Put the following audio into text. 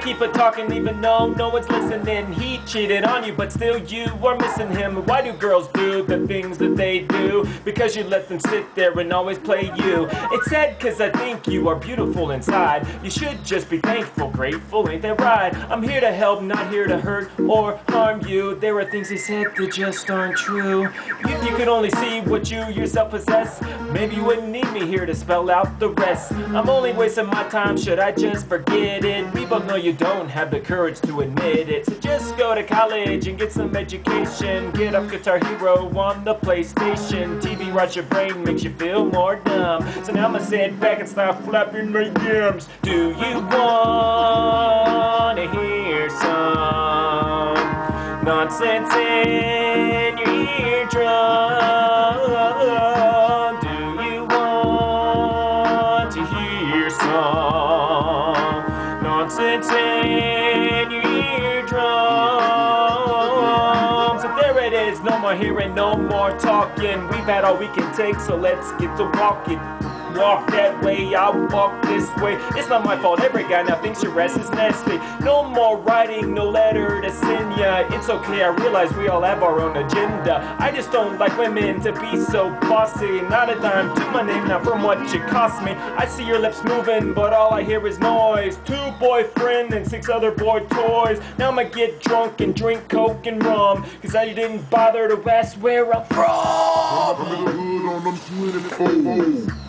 keep it talking even though no one's listening. He cheated on you, but still you are missing him. Why do girls do the things that they do? Because you let them sit there and always play you. It's sad cause I think you are beautiful inside. You should just be thankful, grateful, ain't that right? I'm here to help, not here to hurt or harm you. There are things he said that just aren't true. If you could only see what you yourself possess, maybe you wouldn't need me here to spell out the rest. I'm only wasting my time, should I just forget it? We both know you don't have the courage to admit it. So just go to college and get some education. Get up Guitar Hero on the PlayStation. TV rots your brain, makes you feel more dumb. So now I'ma sit back and start flapping my gums. Do you wanna hear some nonsense in your eardrum? Do you want to hear some nonsense in your eardrum? So there it is, no more hearing, no more talking. We've had all we can take, so let's get to walking. Walk that way, I'll walk this way. It's not my fault, every guy now thinks your ass is nasty. No more writing, no letter to send ya. It's okay, I realize we all have our own agenda. I just don't like women to be so bossy. Not a dime to my name, now from what you cost me. I see your lips moving, but all I hear is noise. 2 boyfriends and 6 other boy toys. Now I'ma get drunk and drink coke and rum, cause you didn't bother to ask where I'm from. I'm in the hood on them 24.